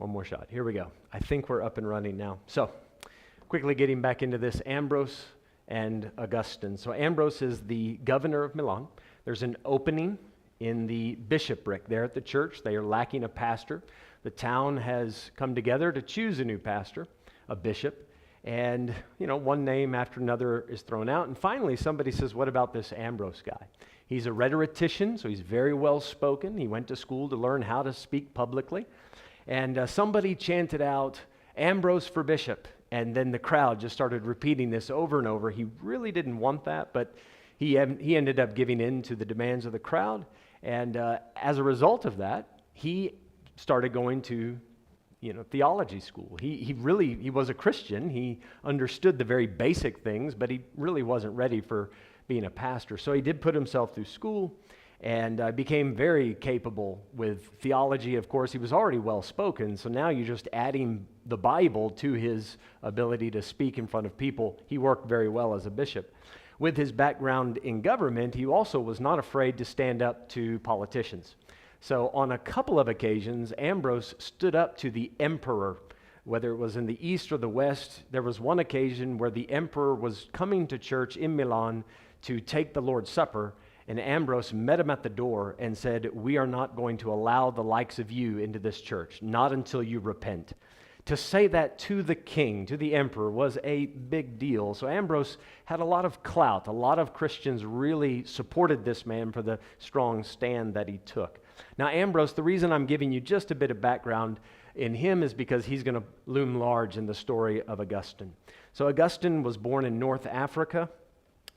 One more shot. Here we go. I think we're up and running now. So, quickly getting back into this, Ambrose and Augustine. So Ambrose is the governor of Milan. There's an opening in the bishopric there at the church. They are lacking a pastor. The town has come together to choose a new pastor, a bishop. And, one name after another is thrown out. And finally, somebody says, what about this Ambrose guy? He's a rhetorician, so he's very well spoken. He went to school to learn how to speak publicly. And somebody chanted out, Ambrose for bishop. And then the crowd just started repeating this over and over. He really didn't want that, but he ended up giving in to the demands of the crowd. And as a result of that, he started going to theology school. He was a Christian. He understood the very basic things, but he really wasn't ready for being a pastor. So he did put himself through school and became very capable with theology. Of course, he was already well spoken, so now you're just adding the Bible to his ability to speak in front of people. He worked very well as a bishop. With his background in government, he also was not afraid to stand up to politicians. So on a couple of occasions, Ambrose stood up to the emperor, whether it was in the east or the west. There was one occasion where the emperor was coming to church in Milan to take the Lord's Supper, and Ambrose met him at the door and said, we are not going to allow the likes of you into this church, not until you repent. To say that to the king, to the emperor, was a big deal. So Ambrose had a lot of clout. A lot of Christians really supported this man for the strong stand that he took. Now Ambrose, the reason I'm giving you just a bit of background in him is because he's going to loom large in the story of Augustine. So Augustine was born in North Africa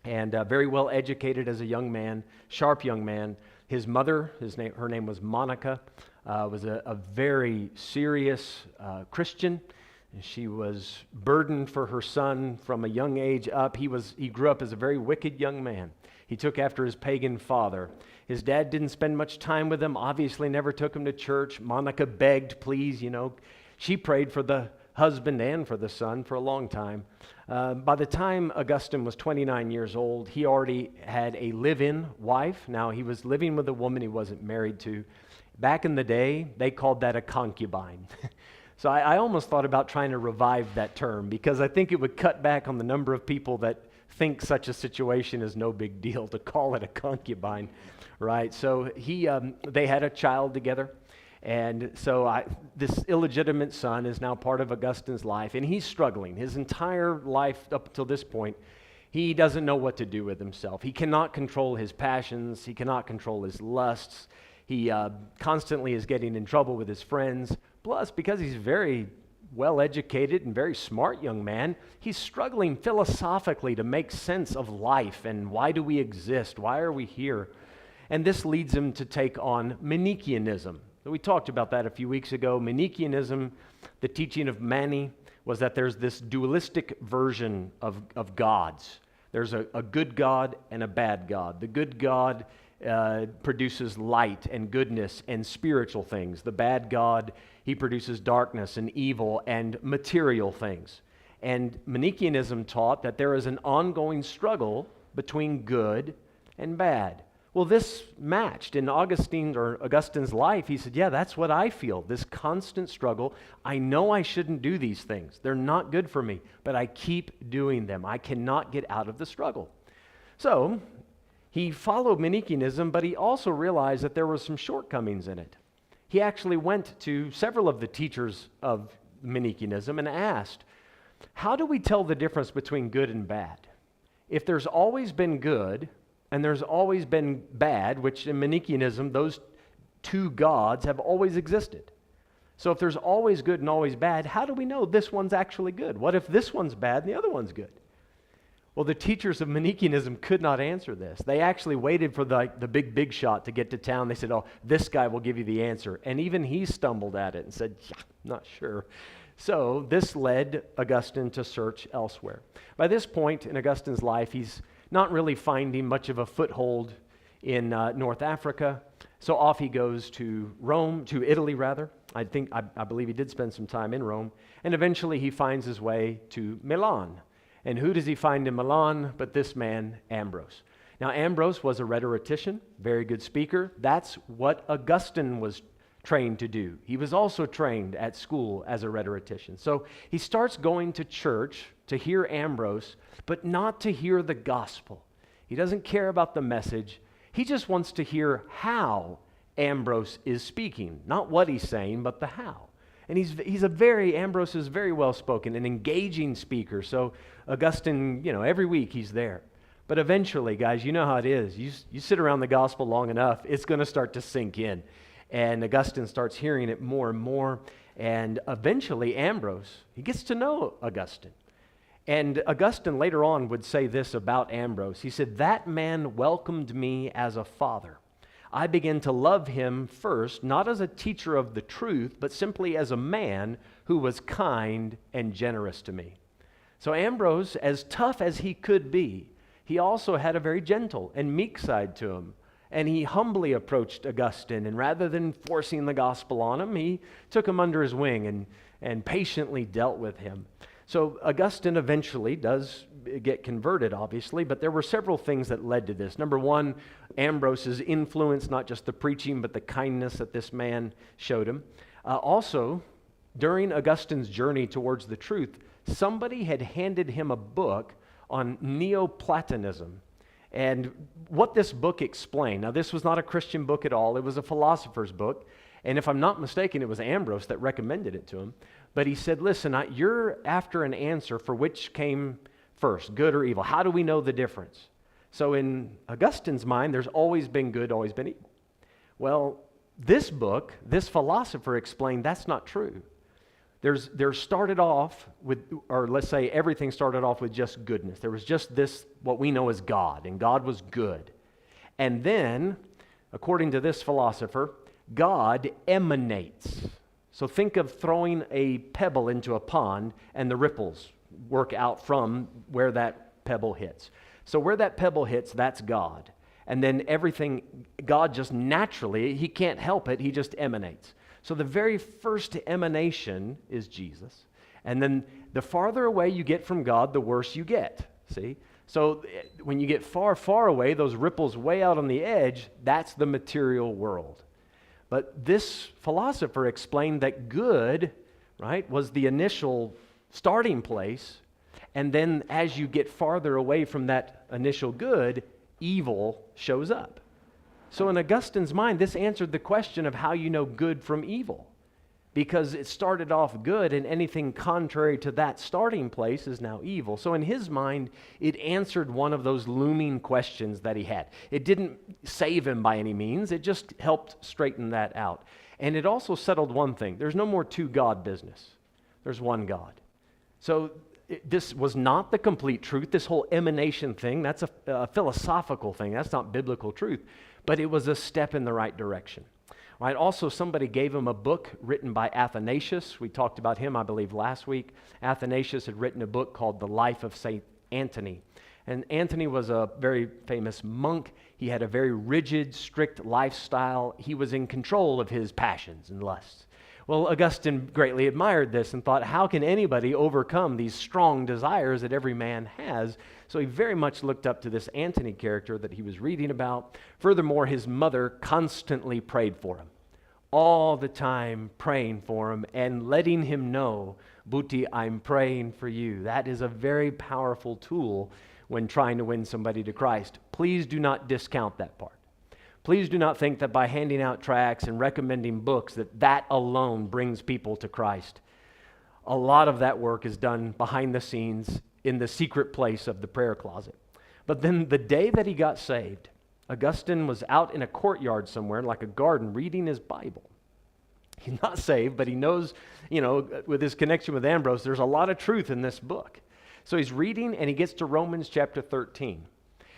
and very well educated as a young man, sharp young man. His mother, her name was Monica, was a very serious Christian. She was burdened for her son from a young age up. He grew up as a very wicked young man. He took after his pagan father. His dad didn't spend much time with him, obviously never took him to church. Monica begged, please, She prayed for the husband and for the son for a long time. By the time Augustine was 29 years old, he already had a live-in wife. Now, he was living with a woman he wasn't married to. Back in the day, they called that a concubine. So I almost thought about trying to revive that term because I think it would cut back on the number of people that think such a situation is no big deal to call it a concubine, right? So they had a child together. And so this illegitimate son is now part of Augustine's life, and he's struggling. His entire life up until this point, he doesn't know what to do with himself. He cannot control his passions. He cannot control his lusts. He constantly is getting in trouble with his friends. Plus, because he's very well-educated and very smart young man, he's struggling philosophically to make sense of life and why do we exist? Why are we here? And this leads him to take on Menikianism. We talked about that a few weeks ago. Menikianism, the teaching of Mani, was that there's this dualistic version of gods. There's a good God and a bad God. The good God produces light and goodness and spiritual things. The bad God, he produces darkness and evil and material things. And Menikianism taught that there is an ongoing struggle between good and bad. Well, this matched in Augustine's life. He said, yeah, that's what I feel, this constant struggle. I know I shouldn't do these things. They're not good for me, but I keep doing them. I cannot get out of the struggle. So he followed Menikianism, but he also realized that there were some shortcomings in it. He actually went to several of the teachers of Menikianism and asked, how do we tell the difference between good and bad? If there's always been good, and there's always been bad, which in Menikianism, those two gods have always existed. So if there's always good and always bad, how do we know this one's actually good? What if this one's bad and the other one's good? Well, the teachers of Menikianism could not answer this. They actually waited for the big shot to get to town. They said, oh, this guy will give you the answer. And even he stumbled at it and said, yeah, not sure. So this led Augustine to search elsewhere. By this point in Augustine's life, he's not really finding much of a foothold in North Africa. So off he goes to Rome, to Italy rather. I believe he did spend some time in Rome. And eventually he finds his way to Milan. And who does he find in Milan but this man, Ambrose? Now Ambrose was a rhetorician, very good speaker. That's what Augustine was trained to do. He was also trained at school as a rhetorician. So he starts going to church to hear Ambrose, but not to hear the gospel. He doesn't care about the message. He just wants to hear how Ambrose is speaking, not what he's saying, but the how. And Ambrose is very well spoken, an engaging speaker. So Augustine, every week he's there. But eventually, guys, you know how it is. You sit around the gospel long enough, it's going to start to sink in. And Augustine starts hearing it more and more. And eventually, Ambrose, he gets to know Augustine. And Augustine later on would say this about Ambrose. He said, "That man welcomed me as a father. I began to love him first, not as a teacher of the truth, but simply as a man who was kind and generous to me." So Ambrose, as tough as he could be, he also had a very gentle and meek side to him. And he humbly approached Augustine, and rather than forcing the gospel on him, he took him under his wing and patiently dealt with him. So Augustine eventually does get converted, obviously, but there were several things that led to this. Number one, Ambrose's influence, not just the preaching, but the kindness that this man showed him. Also, during Augustine's journey towards the truth, somebody had handed him a book on Neoplatonism. And what this book explained, now this was not a Christian book at all, it was a philosopher's book, and if I'm not mistaken, it was Ambrose that recommended it to him. But he said, listen, you're after an answer for which came first, good or evil. How do we know the difference? So in Augustine's mind, there's always been good, always been evil. Well, this book, this philosopher explained that's not true. There started off with, or let's say everything started off with just goodness. There was just this, what we know as God, and God was good. And then, according to this philosopher, God emanates. So think of throwing a pebble into a pond, and the ripples work out from where that pebble hits. So where that pebble hits, that's God. And then everything, God just naturally, he can't help it, he just emanates. So the very first emanation is Jesus. And then the farther away you get from God, the worse you get. See? So when you get far, far away, those ripples way out on the edge, that's the material world. But this philosopher explained that good, right, was the initial starting place. And then as you get farther away from that initial good, evil shows up. So in Augustine's mind, this answered the question of how you know good from evil. Because it started off good, and anything contrary to that starting place is now evil. So in his mind, it answered one of those looming questions that he had. It didn't save him by any means. It just helped straighten that out. And it also settled one thing. There's no more two God business. There's one God. So this was not the complete truth. This whole emanation thing, that's a philosophical thing. That's not biblical truth. But it was a step in the right direction. Right? Also, somebody gave him a book written by Athanasius. We talked about him, I believe, last week. Athanasius had written a book called The Life of St. Anthony. And Anthony was a very famous monk. He had a very rigid, strict lifestyle. He was in control of his passions and lusts. Well, Augustine greatly admired this and thought, how can anybody overcome these strong desires that every man has? So he very much looked up to this Antony character that he was reading about. Furthermore, his mother constantly prayed for him, all the time praying for him and letting him know, Buti, I'm praying for you. That is a very powerful tool when trying to win somebody to Christ. Please do not discount that part. Please do not think that by handing out tracts and recommending books that alone brings people to Christ. A lot of that work is done behind the scenes in the secret place of the prayer closet. But then the day that he got saved, Augustine was out in a courtyard somewhere, like a garden, reading his Bible. He's not saved, but he knows, with his connection with Ambrose, there's a lot of truth in this book. So he's reading, and he gets to Romans chapter 13.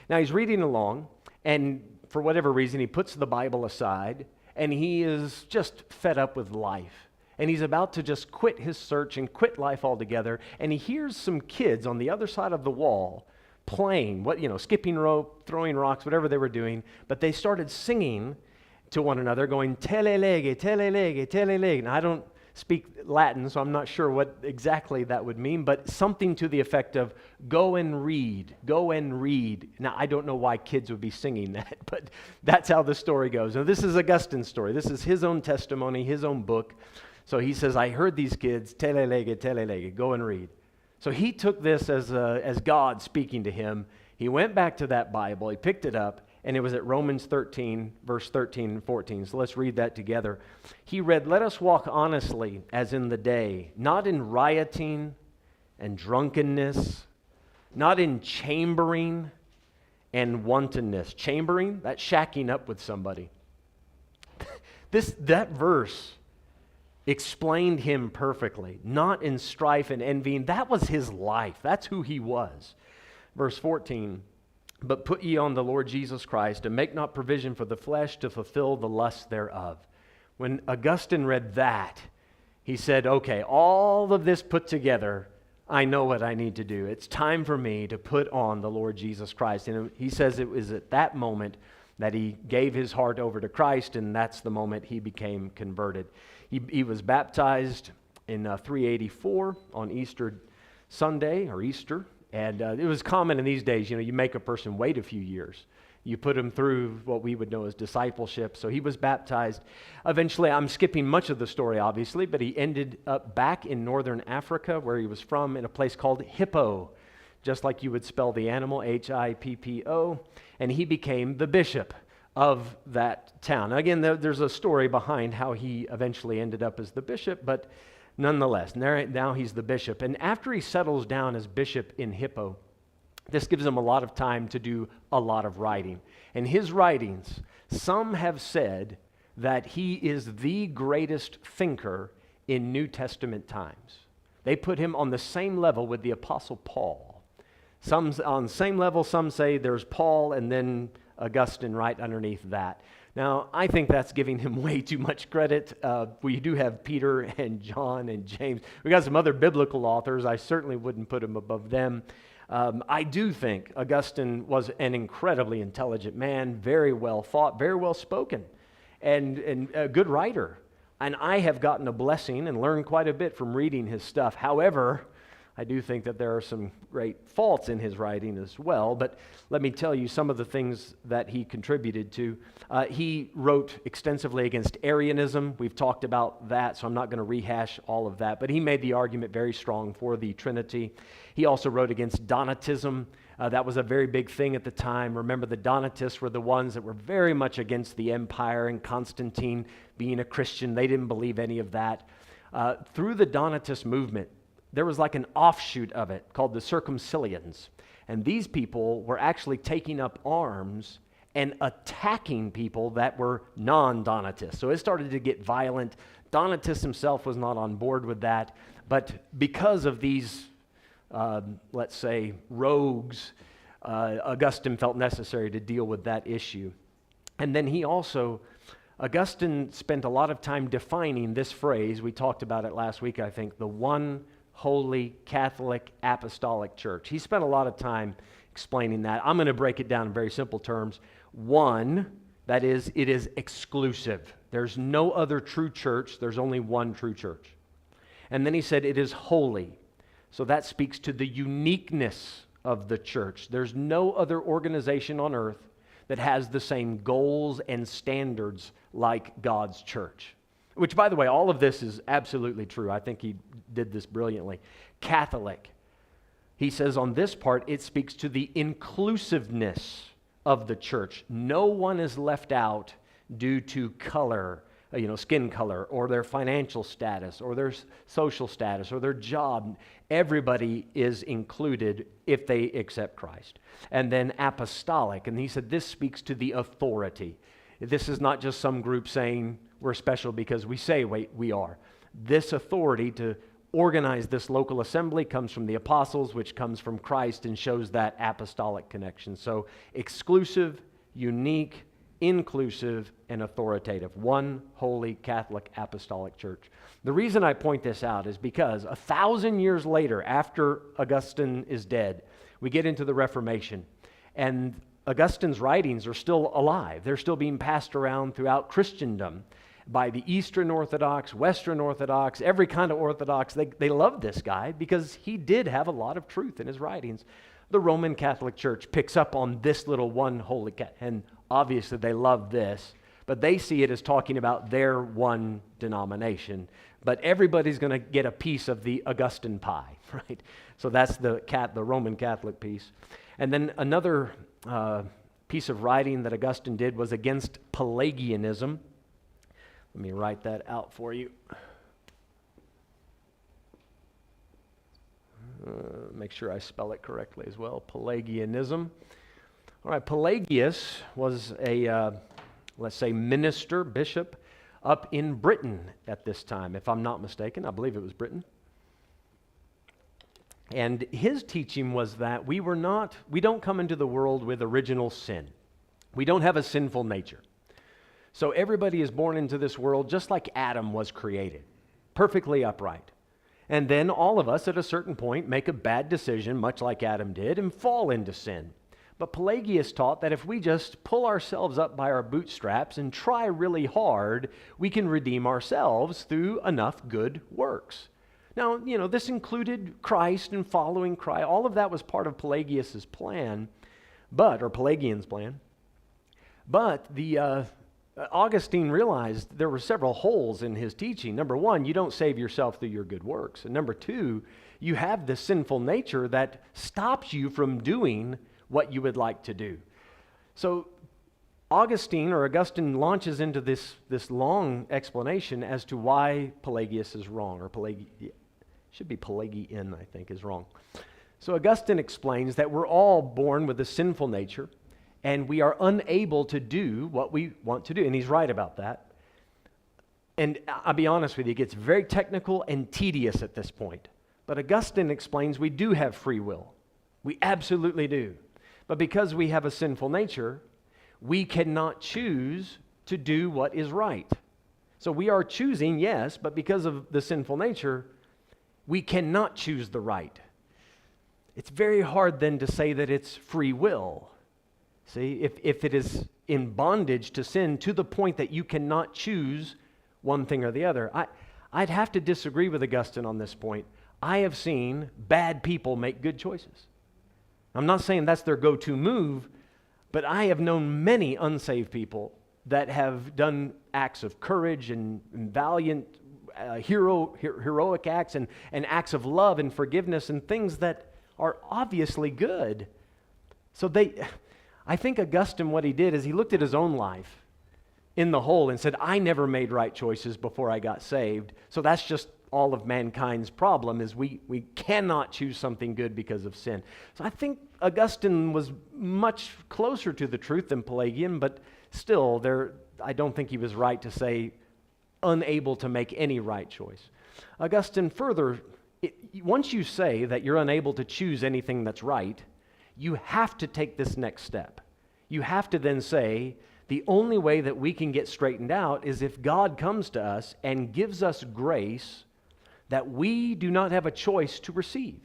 Now he's reading along, and for whatever reason, he puts the Bible aside, and he is just fed up with life. And he's about to just quit his search and quit life altogether, and he hears some kids on the other side of the wall playing, skipping rope, throwing rocks, whatever they were doing, but they started singing to one another, going, telelege, telelege, telelege. Now, I don't speak Latin, so I'm not sure what exactly that would mean, but something to the effect of go and read, go and read. Now, I don't know why kids would be singing that, but that's how the story goes. Now, this is Augustine's story. This is his own testimony, his own book. So he says, I heard these kids, telelege, go and read. So he took this as God speaking to him. He went back to that Bible, he picked it up, and it was at Romans 13, verse 13 and 14. So let's read that together. He read, let us walk honestly as in the day, not in rioting and drunkenness, not in chambering and wantonness. Chambering, that's shacking up with somebody. That verse explained him perfectly. Not in strife and envying. That was his life. That's who he was. Verse 14, but put ye on the Lord Jesus Christ, and make not provision for the flesh to fulfill the lust thereof. When Augustine read that, he said, okay, all of this put together, I know what I need to do. It's time for me to put on the Lord Jesus Christ. And he says it was at that moment that he gave his heart over to Christ, and that's the moment he became converted. He was baptized in 384 on Easter Sunday, or Easter. And it was common in these days, you make a person wait a few years. You put him through what we would know as discipleship. So he was baptized. Eventually, I'm skipping much of the story, obviously, but he ended up back in northern Africa, where he was from, in a place called Hippo, just like you would spell the animal, Hippo. And he became the bishop of that town. Now, again, there's a story behind how he eventually ended up as the bishop, but nonetheless, now he's the bishop. And after he settles down as bishop in Hippo, this gives him a lot of time to do a lot of writing. And his writings, some have said that he is the greatest thinker in New Testament times. They put him on the same level with the Apostle Paul. Some on the same level, some say there's Paul and then Augustine right underneath that. Now, I think that's giving him way too much credit. We do have Peter and John and James. We got some other biblical authors. I certainly wouldn't put him above them. I do think Augustine was an incredibly intelligent man, very well thought, very well spoken, and a good writer. And I have gotten a blessing and learned quite a bit from reading his stuff. However, I do think that there are some great faults in his writing as well, but let me tell you some of the things that he contributed to. He wrote extensively against Arianism. We've talked about that, so I'm not going to rehash all of that, but he made the argument very strong for the Trinity. He also wrote against Donatism. That was a very big thing at the time. Remember, the Donatists were the ones that were very much against the empire and Constantine being a Christian. They didn't believe any of that. Through the Donatist movement, there was like an offshoot of it called the Circumcillians. And these people were actually taking up arms and attacking people that were non-Donatists. So it started to get violent. Donatist himself was not on board with that. But because of these, let's say, rogues, Augustine felt necessary to deal with that issue. And then Augustine spent a lot of time defining this phrase. We talked about it last week, I think, the one Holy Catholic Apostolic Church. He spent a lot of time explaining that. I'm going to break it down in very simple terms. One, that is, it is exclusive. There's no other true church. There's only one true church. And then he said it is holy. So that speaks to the uniqueness of the church. There's no other organization on earth that has the same goals and standards like God's church. Which, by the way, all of this is absolutely true. I think he did this brilliantly. Catholic. He says on this part, it speaks to the inclusiveness of the church. No one is left out due to color, skin color, or their financial status, or their social status, or their job. Everybody is included if they accept Christ. And then apostolic. And he said this speaks to the authority. This is not just some group saying we're special because we say we are. This authority to organize this local assembly comes from the apostles, which comes from Christ and shows that apostolic connection. So exclusive, unique, inclusive, and authoritative. One holy Catholic Apostolic Church. The reason I point this out is because 1,000 years later, after Augustine is dead, we get into the Reformation. And Augustine's writings are still alive. They're still being passed around throughout Christendom. by the Eastern Orthodox, Western Orthodox, every kind of Orthodox. They loved this guy because he did have a lot of truth in his writings. The Roman Catholic Church picks up on this little one holy and obviously they love this, but they see it as talking about their one denomination. But everybody's going to get a piece of the Augustine pie, right? So that's the Roman Catholic piece. And then another piece of writing that Augustine did was against Pelagianism. Let me write that out for you. Make sure I spell it correctly as well. Pelagianism. All right, Pelagius was a, let's say, minister, bishop, up in Britain at this time, if I'm not mistaken. I believe it was Britain. And his teaching was that we don't come into the world with original sin. We don't have a sinful nature. So everybody is born into this world just like Adam was created, perfectly upright. And then all of us at a certain point make a bad decision, much like Adam did, and fall into sin. But Pelagius taught that if we just pull ourselves up by our bootstraps and try really hard, we can redeem ourselves through enough good works. Now, this included Christ and following Christ. All of that was part of Pelagius's plan, or Pelagian's plan. But Augustine realized there were several holes in his teaching. Number one, you don't save yourself through your good works. And number two, you have this sinful nature that stops you from doing what you would like to do. So Augustine launches into this long explanation as to why Pelagius is wrong, or should be Pelagian, I think, is wrong. So Augustine explains that we're all born with a sinful nature, and we are unable to do what we want to do. And he's right about that. And I'll be honest with you, it gets very technical and tedious at this point. But Augustine explains we do have free will. We absolutely do. But because we have a sinful nature, we cannot choose to do what is right. So we are choosing, yes, but because of the sinful nature, we cannot choose the right. It's very hard then to say that it's free will. See, if it is in bondage to sin to the point that you cannot choose one thing or the other, I'd have to disagree with Augustine on this point. I have seen bad people make good choices. I'm not saying that's their go-to move, but I have known many unsaved people that have done acts of courage and valiant, heroic acts and acts of love and forgiveness and things that are obviously good. So I think Augustine, what he did is he looked at his own life in the whole and said, I never made right choices before I got saved. So that's just all of mankind's problem, is we cannot choose something good because of sin. So I think Augustine was much closer to the truth than Pelagian, but still, I don't think he was right to say unable to make any right choice. Augustine further, once you say that you're unable to choose anything that's right, you have to take this next step. You have to then say, the only way that we can get straightened out is if God comes to us and gives us grace that we do not have a choice to receive.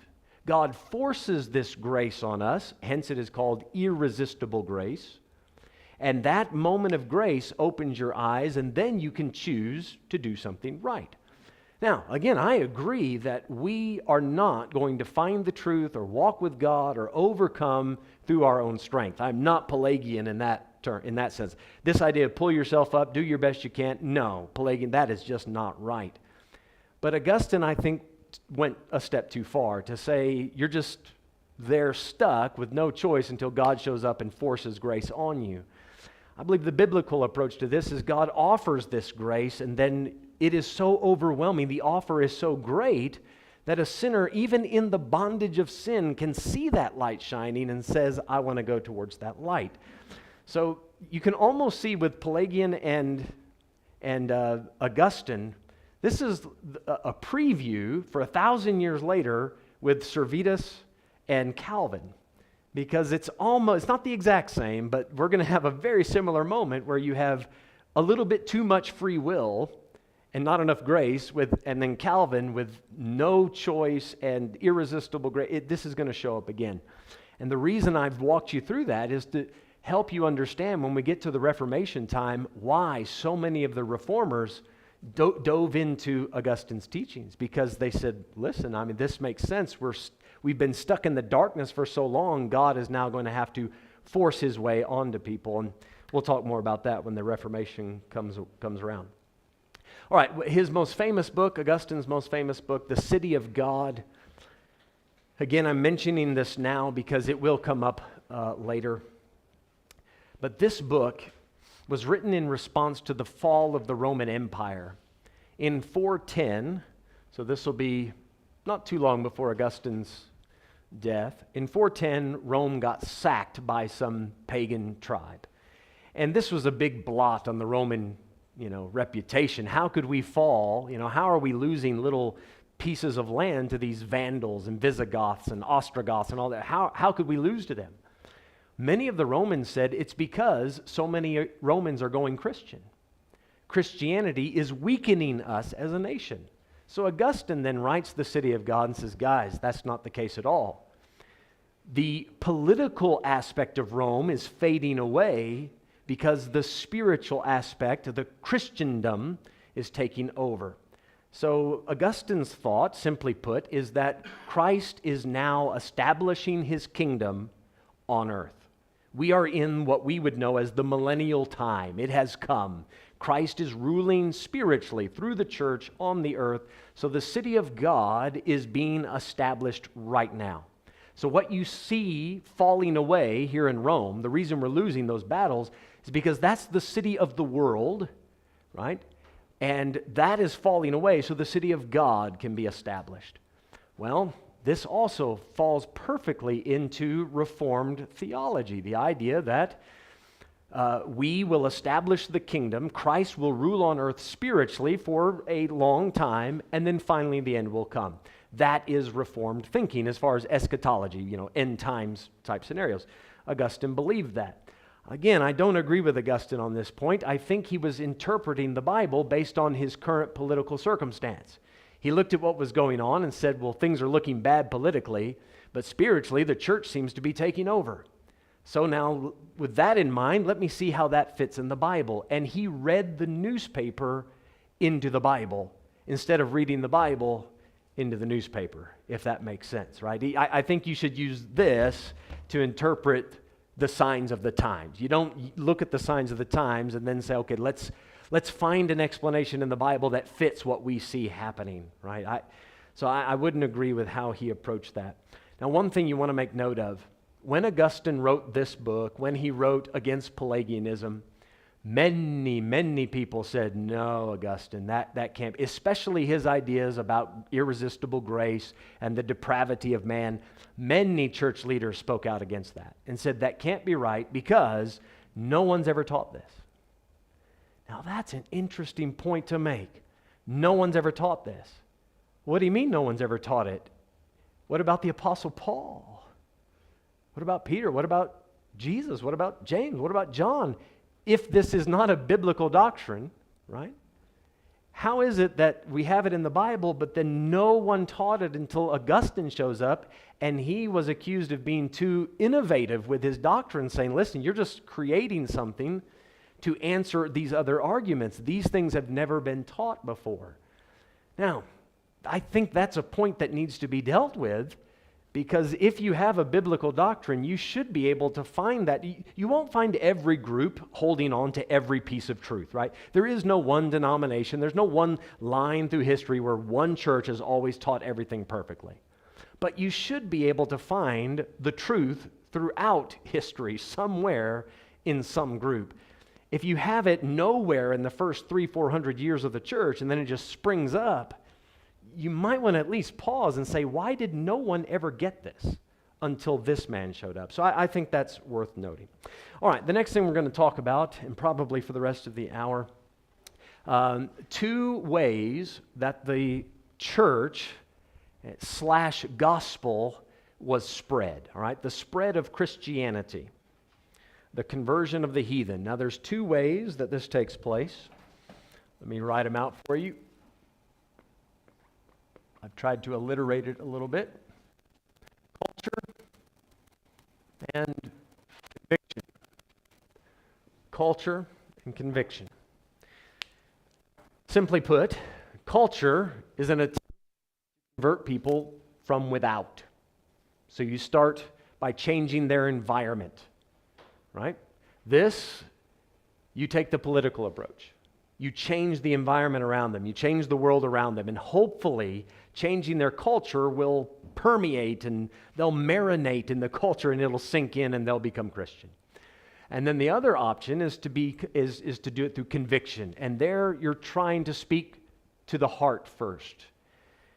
God forces this grace on us, hence it is called irresistible grace. And that moment of grace opens your eyes, and then you can choose to do something right. Now, again, I agree that we are not going to find the truth or walk with God or overcome through our own strength. I'm not Pelagian in that sense. This idea of pull yourself up, do your best you can, no, Pelagian, that is just not right. But Augustine, I think, went a step too far to say you're just there stuck with no choice until God shows up and forces grace on you. I believe the biblical approach to this is God offers this grace, and then it is so overwhelming, the offer is so great, that a sinner, even in the bondage of sin, can see that light shining and says, I want to go towards that light. So you can almost see with Pelagian and Augustine, this is a preview for 1,000 years later with Servetus and Calvin. Because it's not the exact same, but we're going to have a very similar moment where you have a little bit too much free will and not enough grace, and then Calvin with no choice and irresistible grace. This is going to show up again. And the reason I've walked you through that is help you understand when we get to the Reformation time why so many of the reformers dove into Augustine's teachings, because they said, listen, I mean, this makes sense. We've been stuck in the darkness for so long, God is now going to have to force his way onto people. And we'll talk more about that when the Reformation comes around. All right, his most famous book, Augustine's most famous book, The City of God. Again, I'm mentioning this now because it will come up later. But this book was written in response to the fall of the Roman Empire. In 410, so this will be not too long before Augustine's death, in 410, Rome got sacked by some pagan tribe. And this was a big blot on the Roman, reputation. How could we fall? How are we losing little pieces of land to these Vandals and Visigoths and Ostrogoths and all that? How could we lose to them? Many of the Romans said it's because so many Romans are going Christian. Christianity is weakening us as a nation. So Augustine then writes The City of God and says, guys, that's not the case at all. The political aspect of Rome is fading away because the spiritual aspect, the Christendom, is taking over. So Augustine's thought, simply put, is that Christ is now establishing his kingdom on earth. We are in what we would know as the millennial time. It has come. Christ is ruling spiritually through the church on the earth. So the city of God is being established right now. So what you see falling away here in Rome, the reason we're losing those battles is because that's the city of the world, right? And that is falling away so the city of God can be established. Well, this also falls perfectly into Reformed theology, the idea that we will establish the kingdom, Christ will rule on earth spiritually for a long time, and then finally the end will come. That is Reformed thinking as far as eschatology, end times type scenarios. Augustine believed that. Again, I don't agree with Augustine on this point. I think he was interpreting the Bible based on his current political circumstance. He looked at what was going on and said, well, things are looking bad politically, but spiritually the church seems to be taking over. So now, with that in mind, let me see how that fits in the Bible. And he read the newspaper into the Bible instead of reading the Bible into the newspaper, if that makes sense, right? I think you should use this to interpret the signs of the times. You don't look at the signs of the times and then say, okay, let's find an explanation in the Bible that fits what we see happening, right? So I wouldn't agree with how he approached that. Now, one thing you want to make note of, when Augustine wrote this book, when he wrote against Pelagianism, many people said, no, Augustine, that can't be, especially his ideas about irresistible grace and the depravity of man. Many church leaders spoke out against that and said that can't be right because no one's ever taught this. Now, that's an interesting point to make. No one's ever taught this. What do you mean no one's ever taught it? What about the Apostle Paul? What about Peter? What about Jesus? What about James? What about John? If this is not a biblical doctrine, right? How is it that we have it in the Bible, but then no one taught it until Augustine shows up, and he was accused of being too innovative with his doctrine, saying, listen, you're just creating something to answer these other arguments. These things have never been taught before. Now, I think that's a point that needs to be dealt with, because if you have a biblical doctrine, you should be able to find that. You won't find every group holding on to every piece of truth, right? There is no one denomination. There's no one line through history where one church has always taught everything perfectly. But you should be able to find the truth throughout history somewhere in some group. If you have it nowhere in the first 300-400 years of the church and then it just springs up, you might want to at least pause and say, why did no one ever get this until this man showed up? So I think that's worth noting. All right, the next thing we're going to talk about, and probably for the rest of the hour, 2 ways that the church / gospel was spread. All right, the spread of Christianity, the conversion of the heathen. Now, there's 2 ways that this takes place. Let me write them out for you. I've tried to alliterate it a little bit. Culture and conviction. culture and conviction. Simply put, culture is an attempt to convert people from without. So you start by changing their environment, right? This, you take the political approach. You change the environment around them. You change the world around them. And hopefully, changing their culture will permeate and they'll marinate in the culture and it'll sink in and they'll become Christian. And then the other option is to do it through conviction. And there you're trying to speak to the heart first.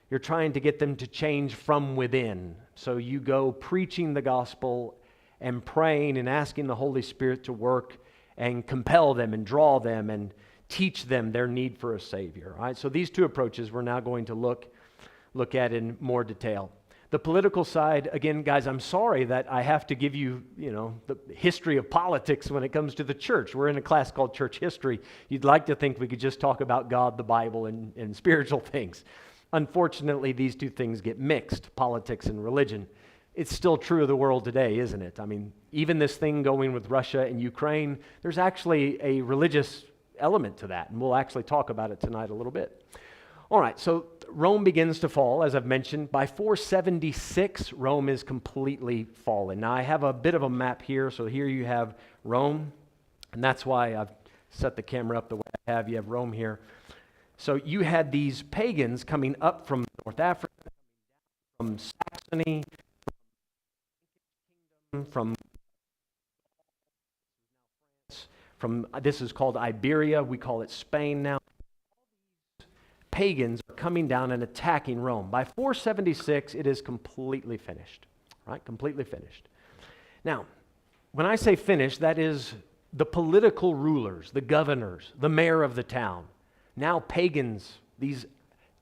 You're trying to get them to change from within. So you go preaching the gospel and praying and asking the Holy Spirit to work and compel them and draw them and teach them their need for a Savior. All right? So these two approaches we're now going to look at in more detail. The political side, again, guys, I'm sorry that I have to give you, the history of politics when it comes to the church. We're in a class called Church History. You'd like to think we could just talk about God, the Bible, and spiritual things. Unfortunately, these two things get mixed, politics and religion. It's still true of the world today, isn't it? I mean, even this thing going with Russia and Ukraine, there's actually a religious element to that, and we'll actually talk about it tonight a little bit. All right, so Rome begins to fall, as I've mentioned. By 476, Rome is completely fallen. Now, I have a bit of a map here, so here you have Rome, and that's why I've set the camera up the way I have. You have Rome here. So you had these pagans coming up from North Africa, from Saxony, from this is called Iberia. We call it Spain now. Pagans are coming down and attacking Rome. By 476, it is completely finished, right? Completely finished. Now, when I say finished, that is the political rulers, the governors, the mayor of the town. Now pagans, these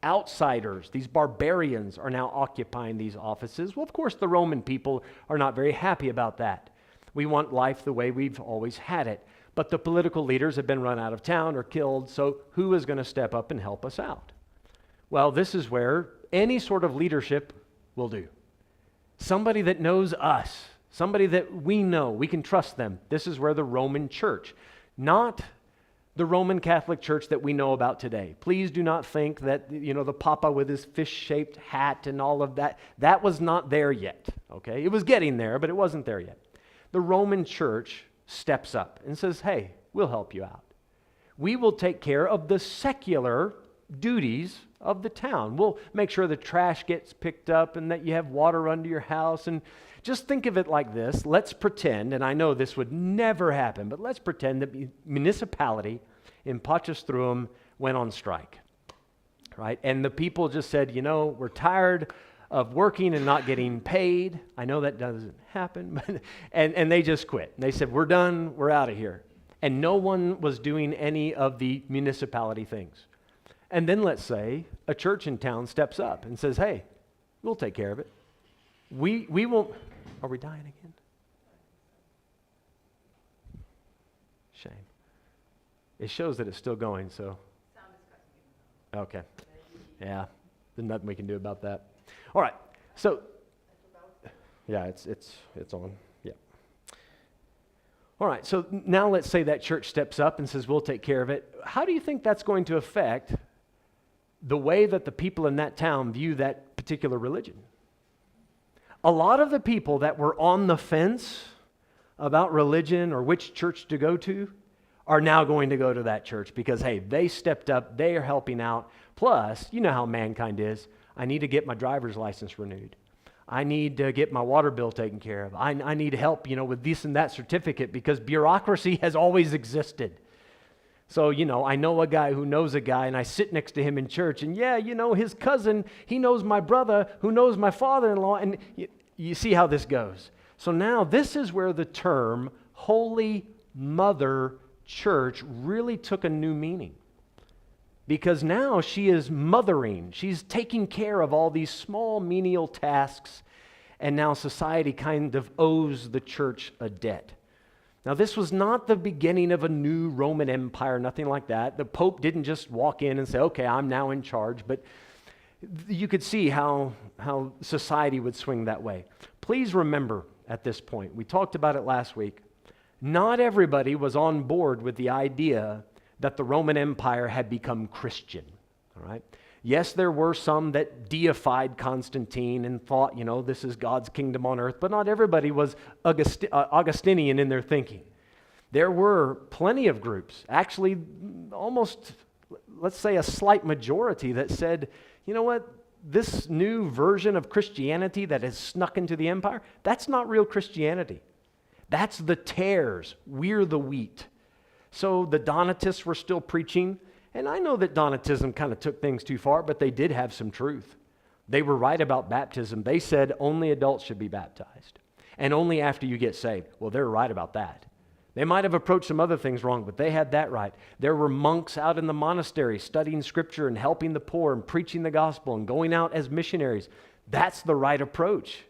outsiders, these barbarians are now occupying these offices. Well, of course, the Roman people are not very happy about that. We want life the way we've always had it. But the political leaders have been run out of town or killed, so who is going to step up and help us out? Well, this is where any sort of leadership will do. Somebody that knows us, somebody that we know, we can trust them. This is where the Roman Church, not the Roman Catholic Church that we know about today. Please do not think that, the Papa with his fish-shaped hat and all of that, that was not there yet, okay? It was getting there, but it wasn't there yet. The Roman Church steps up and says, hey, we'll help you out. We will take care of the secular duties of the town. We'll make sure the trash gets picked up and that you have water under your house. And just think of it like this. Let's pretend, and I know this would never happen, but let's pretend that the municipality in Potchefstroom went on strike, right? And the people just said, we're tired of working and not getting paid. I know that doesn't happen, but, and they just quit. They said, we're done, we're out of here. And no one was doing any of the municipality things. And then let's say a church in town steps up and says, hey, we'll take care of it. We won't. Are we dying again? Shame. It shows that it's still going, so. Okay. Yeah, there's nothing we can do about that. All right, so, yeah, it's on, yeah. All right, so now let's say that church steps up and says, we'll take care of it. How do you think that's going to affect the way that the people in that town view that particular religion? A lot of the people that were on the fence about religion or which church to go to are now going to go to that church because, hey, they stepped up, they are helping out. Plus, you know how mankind is. I need to get my driver's license renewed. I need to get my water bill taken care of. I need help, with this and that certificate because bureaucracy has always existed. So, I know a guy who knows a guy and I sit next to him in church and his cousin, he knows my brother who knows my father-in-law and you see how this goes. So now this is where the term Holy Mother Church really took a new meaning. Because now she is mothering. She's taking care of all these small menial tasks, and now society kind of owes the church a debt. Now, this was not the beginning of a new Roman Empire, nothing like that. The Pope didn't just walk in and say, okay, I'm now in charge, but you could see how society would swing that way. Please remember at this point, we talked about it last week, not everybody was on board with the idea that the Roman Empire had become Christian, all right? Yes, there were some that deified Constantine and thought, this is God's kingdom on earth, but not everybody was Augustinian in their thinking. There were plenty of groups, actually almost, let's say, a slight majority that said, you know what, this new version of Christianity that has snuck into the empire, that's not real Christianity. That's the tares. We're the wheat. So the Donatists were still preaching, and I know that Donatism kind of took things too far, but they did have some truth. They were right about baptism. They said only adults should be baptized, and only after you get saved. Well, they're right about that. They might have approached some other things wrong, but they had that right. There were monks out in the monastery studying Scripture and helping the poor and preaching the gospel and going out as missionaries. That's the right approach.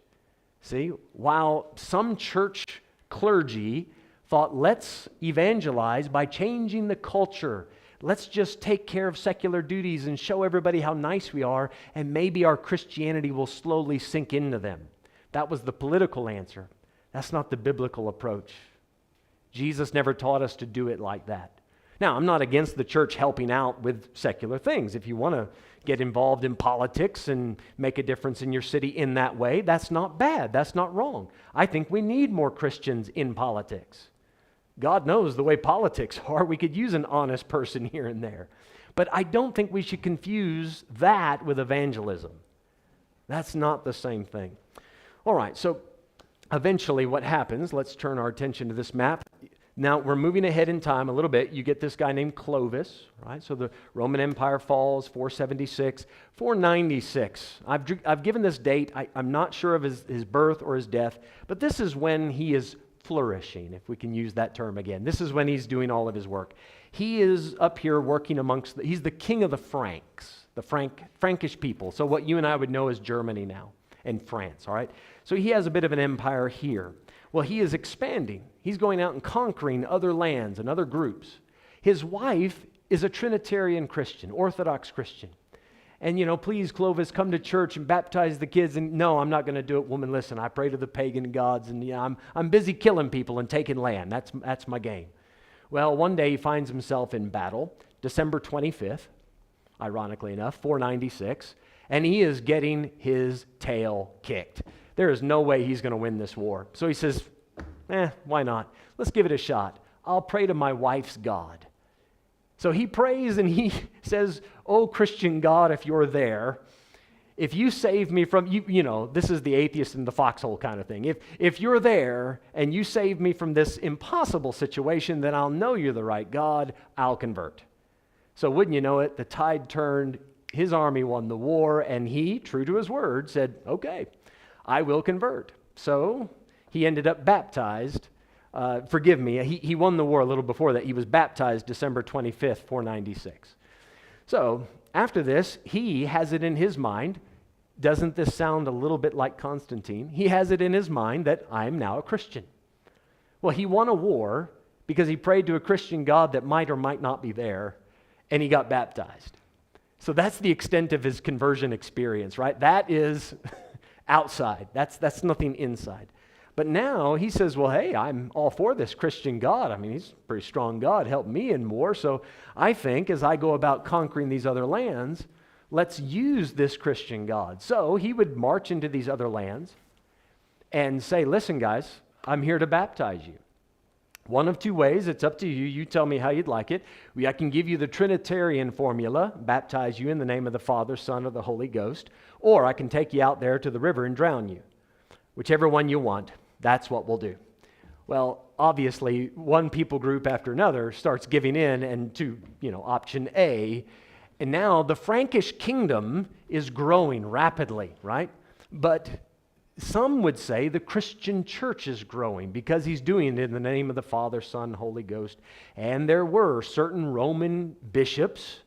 See, while some church clergy thought, let's evangelize by changing the culture. Let's just take care of secular duties and show everybody how nice we are, and maybe our Christianity will slowly sink into them. That was the political answer. That's not the biblical approach. Jesus never taught us to do it like that. Now, I'm not against the church helping out with secular things. If you want to get involved in politics and make a difference in your city in that way, that's not bad. That's not wrong. I think we need more Christians in politics. God knows the way politics are. We could use an honest person here and there. But I don't think we should confuse that with evangelism. That's not the same thing. All right, so eventually what happens, let's turn our attention to this map. Now, we're moving ahead in time a little bit. You get this guy named Clovis, right? So the Roman Empire falls, 476. 496, I've given this date. I'm not sure of his birth or his death, but this is when he is flourishing, if we can use that term again. This is when he's doing all of his work. He is up here working he's the king of the Franks, the Frankish people. So what you and I would know as Germany now and France, all right? So he has a bit of an empire here. Well, he is expanding. He's going out and conquering other lands and other groups. His wife is a Trinitarian Christian, Orthodox Christian. And, please, Clovis, come to church and baptize the kids. And no, I'm not going to do it. Woman, listen, I pray to the pagan gods, and I'm busy killing people and taking land. That's my game. Well, one day he finds himself in battle, December 25th, ironically enough, 496, and he is getting his tail kicked. There is no way he's going to win this war. So he says, why not? Let's give it a shot. I'll pray to my wife's God. So he prays and he says, oh, Christian God, if you're there, if you save me from, this is the atheist in the foxhole kind of thing. If you're there and you save me from this impossible situation, then I'll know you're the right God. I'll convert. So wouldn't you know it, the tide turned, his army won the war, and he, true to his word, said, okay, I will convert. So he ended up baptized. He won the war a little before that. He was baptized December 25th, 496. So after this, he has it in his mind. Doesn't this sound a little bit like Constantine? He has it in his mind that I'm now a Christian. Well, he won a war because he prayed to a Christian God that might or might not be there, and he got baptized. So that's the extent of his conversion experience, right? That is outside. That's nothing inside. But now he says, well, hey, I'm all for this Christian God. I mean, he's a pretty strong God. Help me in war. So I think as I go about conquering these other lands, let's use this Christian God. So he would march into these other lands and say, listen, guys, I'm here to baptize you. One of two ways. It's up to you. You tell me how you'd like it. I can give you the Trinitarian formula, baptize you in the name of the Father, Son, or the Holy Ghost, or I can take you out there to the river and drown you. Whichever one you want, that's what we'll do. Well, obviously, one people group after another starts giving in and to, option A. And now the Frankish kingdom is growing rapidly, right? But some would say the Christian church is growing because he's doing it in the name of the Father, Son, Holy Ghost. And there were certain Roman bishops,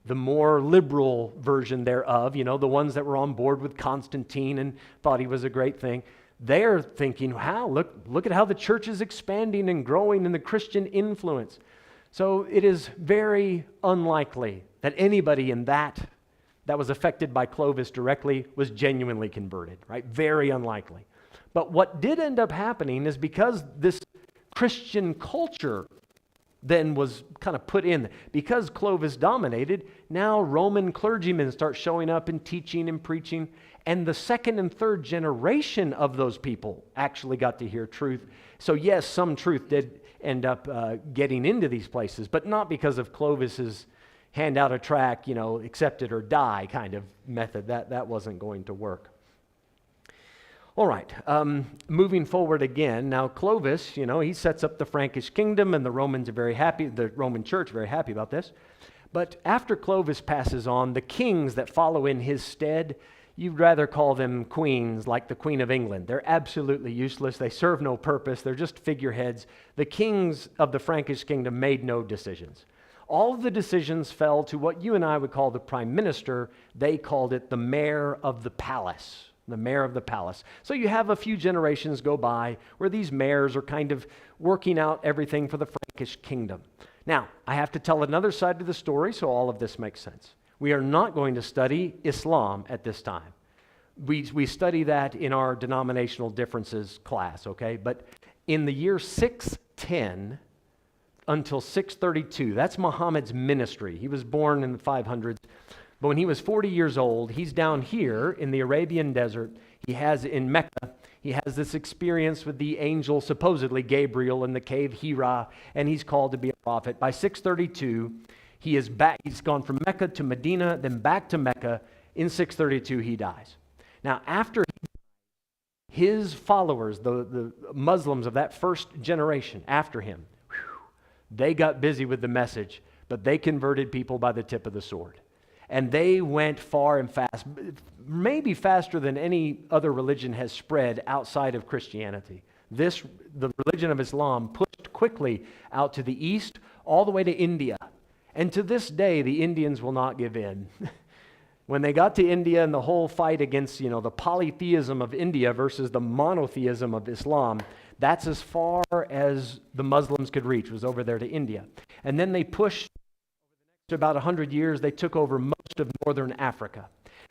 the more liberal version thereof, the ones that were on board with Constantine and thought he was a great thing. They're thinking, wow, look at how the church is expanding and growing in the Christian influence. So it is very unlikely that anybody in that was affected by Clovis directly was genuinely converted, right? Very unlikely. But what did end up happening is because this Christian culture then was kind of put in. Because Clovis dominated, now Roman clergymen start showing up and teaching and preaching, and the second and third generation of those people actually got to hear truth. So yes, some truth did end up getting into these places, but not because of Clovis's hand out a tract, accept it or die kind of method. That wasn't going to work. All right, moving forward again. Now Clovis, he sets up the Frankish kingdom, and the Romans are very happy, the Roman church very happy about this. But after Clovis passes on, the kings that follow in his stead, you'd rather call them queens, like the Queen of England. They're absolutely useless. They serve no purpose. They're just figureheads. The kings of the Frankish kingdom made no decisions. All of the decisions fell to what you and I would call the prime minister. They called it the mayor of the palace. The mayor of the palace. So you have a few generations go by where these mayors are kind of working out everything for the Frankish kingdom. Now, I have to tell another side of the story so all of this makes sense. We are not going to study Islam at this time. We study that in our denominational differences class, okay? But in the year 610 until 632, that's Muhammad's ministry. He was born in the 500s. But when he was 40 years old, he's down here in the Arabian desert. He has in Mecca, he has this experience with the angel, supposedly Gabriel, in the cave Hira, and he's called to be a prophet. By 632, he is back. He's gone from Mecca to Medina, then back to Mecca. In 632, he dies. Now, after his followers, the Muslims of that first generation after him, they got busy with the message, but they converted people by the tip of the sword. And they went far and fast, maybe faster than any other religion has spread outside of Christianity. The religion of Islam pushed quickly out to the east, all the way to India. And to this day, the Indians will not give in. When they got to India and the whole fight against, the polytheism of India versus the monotheism of Islam, that's as far as the Muslims could reach, was over there to India. And then they pushed. About 100 years, they took over most of northern Africa.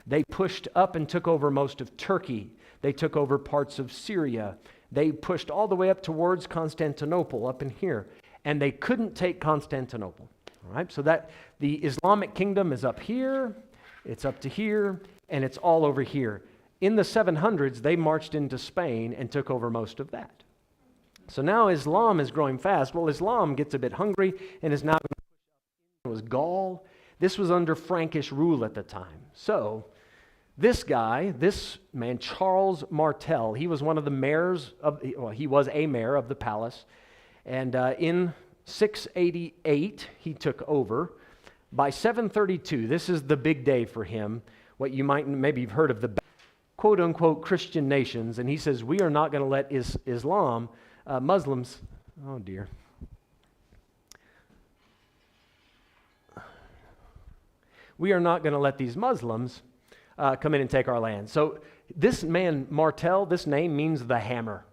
They pushed up and took over most of Turkey. They took over parts of Syria. They pushed all the way up towards Constantinople, up in here. And they couldn't take Constantinople. All right, so that the Islamic Kingdom is up here, it's up to here, and it's all over here. In the 700s, they marched into Spain and took over most of that. So now Islam is growing fast. Well, Islam gets a bit hungry and is now was Gaul. This was under Frankish rule at the time. So this man, Charles Martel, he was one of the mayors he was a mayor of the palace. And in 688, he took over. By 732, this is the big day for him, what you maybe you've heard of the quote-unquote Christian nations. And he says, we are not going to let Muslims, oh dear. We are not going to let these Muslims come in and take our land. So this man, Martel, this name means the hammer.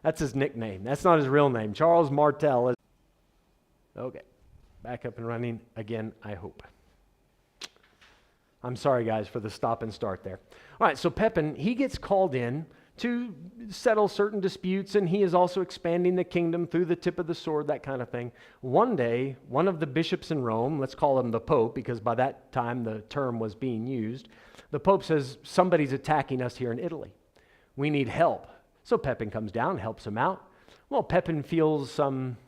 That's his nickname. That's not his real name. Charles Martel. Okay, back up and running again, I hope. I'm sorry, guys, for the stop and start there. All right, so Pepin, he gets called in to settle certain disputes, and he is also expanding the kingdom through the tip of the sword, that kind of thing. One day, one of the bishops in Rome, let's call him the Pope, because by that time the term was being used, the Pope says, somebody's attacking us here in Italy. We need help. So Pepin comes down, helps him out. Well, Pepin feels some,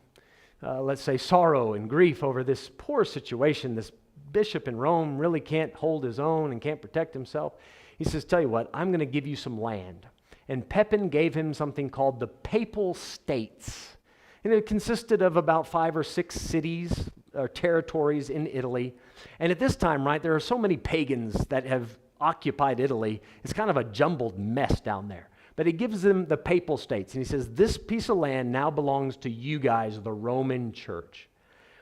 let's say, sorrow and grief over this poor situation. This bishop in Rome really can't hold his own and can't protect himself. He says, tell you what, I'm going to give you some land. And Pepin gave him something called the Papal States. And it consisted of about 5 or 6 cities or territories in Italy. And at this time, right, there are so many pagans that have occupied Italy. It's kind of a jumbled mess down there. But he gives them the Papal States. And he says, this piece of land now belongs to you guys, the Roman Church.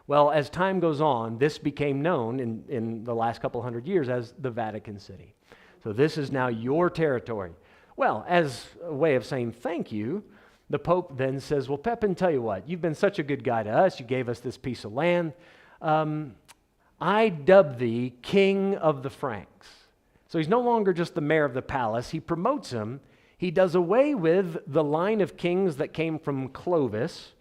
Well, as time goes on, this became known in the last couple hundred years as the Vatican City. So this is now your territory. Well, as a way of saying thank you, the Pope then says, well, Pepin, tell you what, you've been such a good guy to us. You gave us this piece of land. I dub thee King of the Franks. So he's no longer just the mayor of the palace. He promotes him He does away with the line of kings that came from Clovis.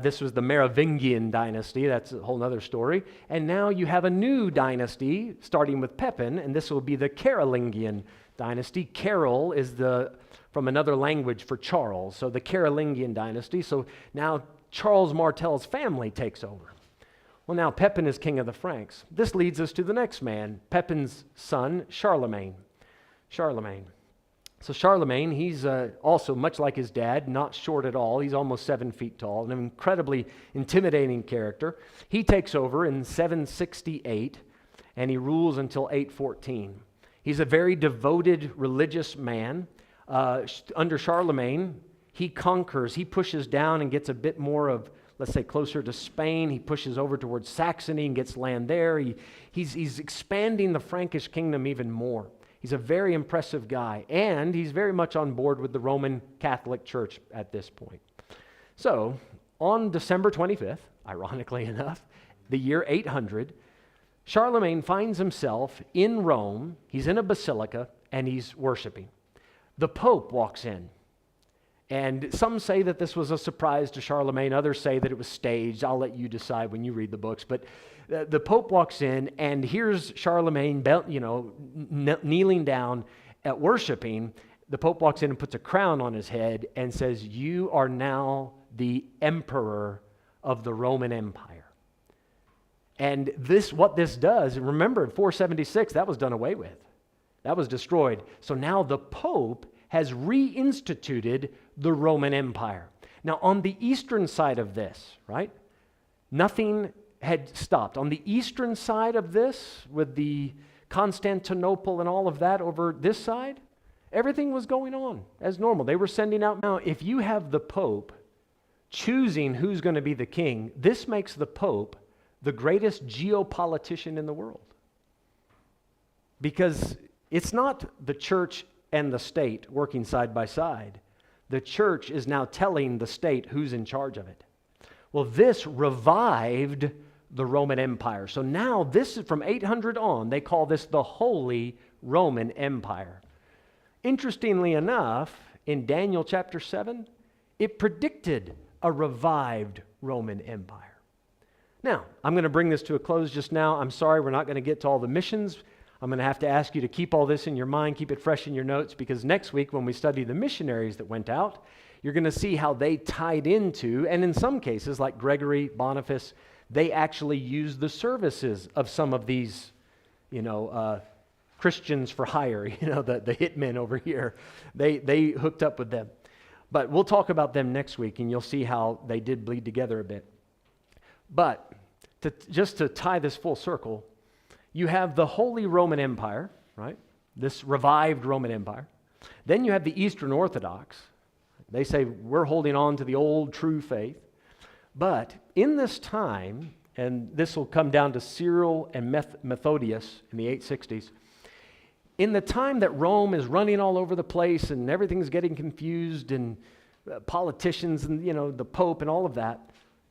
This was the Merovingian dynasty. That's a whole other story. And now you have a new dynasty starting with Pepin, and this will be the Carolingian dynasty. Carol is from another language for Charles, so the Carolingian dynasty. So now Charles Martel's family takes over. Well, now Pepin is king of the Franks. This leads us to the next man, Pepin's son, Charlemagne. So Charlemagne, he's also, much like his dad, not short at all. He's almost 7 feet tall, an incredibly intimidating character. He takes over in 768, and he rules until 814. He's a very devoted religious man. Under Charlemagne, he conquers, he pushes down and gets a bit more of, let's say, closer to Spain. He pushes over towards Saxony and gets land there. He's expanding the Frankish kingdom even more. He's a very impressive guy, and he's very much on board with the Roman Catholic Church at this point. So, on December 25th, ironically enough, the year 800, Charlemagne finds himself in Rome. He's in a basilica, and he's worshiping. The Pope walks in, and some say that this was a surprise to Charlemagne. Others say that it was staged. I'll let you decide when you read the books, but the Pope walks in, and here's Charlemagne, kneeling down at worshiping. The Pope walks in and puts a crown on his head and says, "You are now the emperor of the Roman Empire." And what this does, remember in 476, that was done away with. That was destroyed. So now the Pope has reinstituted the Roman Empire. Now on the eastern side of this, right, nothing had stopped. On the eastern side of this, with the Constantinople and all of that over this side, everything was going on as normal. They were sending out. Now, if you have the Pope choosing who's going to be the king, this makes the Pope the greatest geopolitician in the world. Because it's not the church and the state working side by side. The church is now telling the state who's in charge of it. Well, this revived the Roman Empire. So now this is from 800 on, they call this the Holy Roman Empire. Interestingly enough, in Daniel chapter 7, it predicted a revived Roman Empire. Now, I'm going to bring this to a close just now. I'm sorry we're not going to get to all the missions. I'm going to have to ask you to keep all this in your mind, keep it fresh in your notes, because next week when we study the missionaries that went out, you're going to see how they tied into, and in some cases, like Gregory, Boniface, they actually used the services of some of these, Christians for hire, the hitmen over here. They hooked up with them. But we'll talk about them next week, and you'll see how they did bleed together a bit. But just to tie this full circle, you have the Holy Roman Empire, right? This revived Roman Empire. Then you have the Eastern Orthodox. They say we're holding on to the old true faith. But in this time, and this will come down to Cyril and Methodius in the 860s, in the time that Rome is running all over the place and everything's getting confused and politicians and, the Pope and all of that,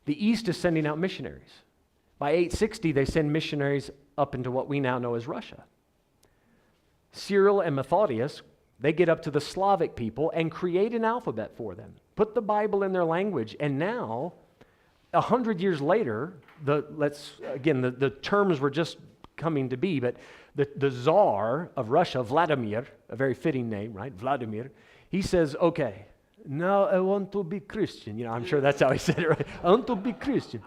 the East is sending out missionaries. By 860, they send missionaries up into what we now know as Russia. Cyril and Methodius, they get up to the Slavic people and create an alphabet for them, put the Bible in their language, and now 100 years later, the terms were just coming to be, but the Tsar of Russia, Vladimir, a very fitting name, right? Vladimir, he says, okay, now I want to be Christian. I'm sure that's how he said it, right? I want to be Christian.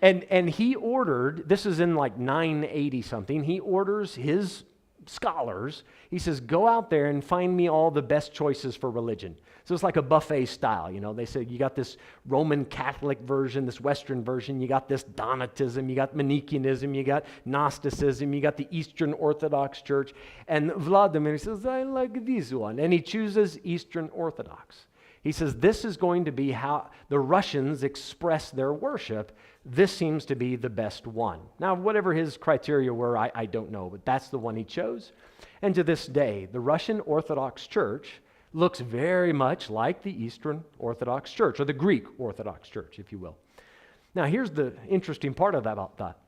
And he ordered, this is in like 980 something, he orders his scholars, he says, go out there and find me all the best choices for religion. So it's like a buffet style, They say you got this Roman Catholic version, this Western version, you got this Donatism, you got Menikianism, you got Gnosticism, you got the Eastern Orthodox Church. And Vladimir says, I like this one. And he chooses Eastern Orthodox. He says, this is going to be how the Russians express their worship. This seems to be the best one. Now, whatever his criteria were, I don't know, but that's the one he chose. And to this day, the Russian Orthodox Church looks very much like the Eastern Orthodox Church, or the Greek Orthodox Church, if you will. Now, here's the interesting part of that about that.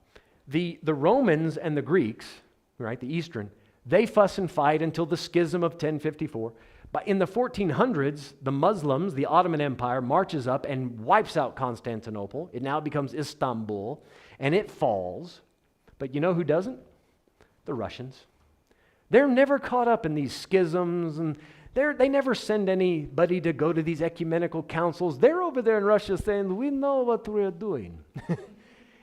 The Romans and the Greeks, right, the Eastern, they fuss and fight until the schism of 1054. But in the 1400s, the Muslims, the Ottoman Empire, marches up and wipes out Constantinople. It now becomes Istanbul, and it falls. But you know who doesn't? The Russians. They're never caught up in these schisms, and they never send anybody to go to these ecumenical councils. They're over there in Russia saying, we know what we're doing.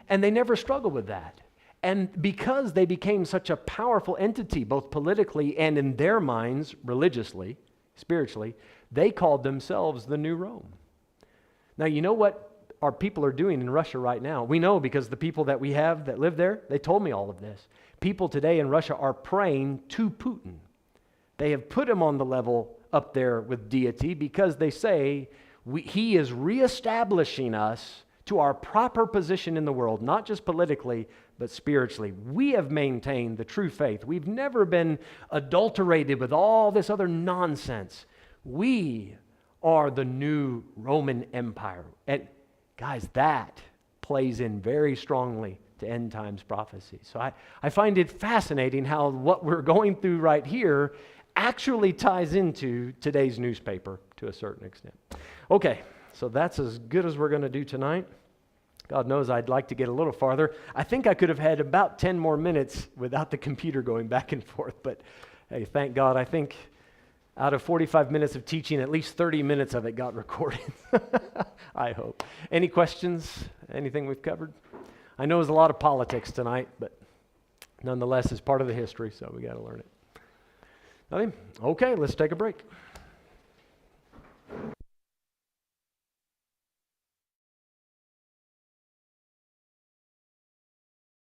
And they never struggle with that. And because they became such a powerful entity, both politically and in their minds, religiously, spiritually, they called themselves the New Rome. Now, you know what our people are doing in Russia right now? We know because the people that we have that live there, they told me all of this. People today in Russia are praying to Putin. They have put him on the level up there with deity because they say he is reestablishing us to our proper position in the world, not just politically, but spiritually. We have maintained the true faith. We've never been adulterated with all this other nonsense. We are the new Roman Empire. And guys, that plays in very strongly to end times prophecy. So I find it fascinating how what we're going through right here actually ties into today's newspaper to a certain extent. Okay, so that's as good as we're going to do tonight. God knows I'd like to get a little farther. I think I could have had about 10 more minutes without the computer going back and forth, but hey, thank God. I think out of 45 minutes of teaching, at least 30 minutes of it got recorded. I hope. Any questions? Anything we've covered? I know there's a lot of politics tonight, but nonetheless, it's part of the history, so we got to learn it. Nothing? Okay, let's take a break.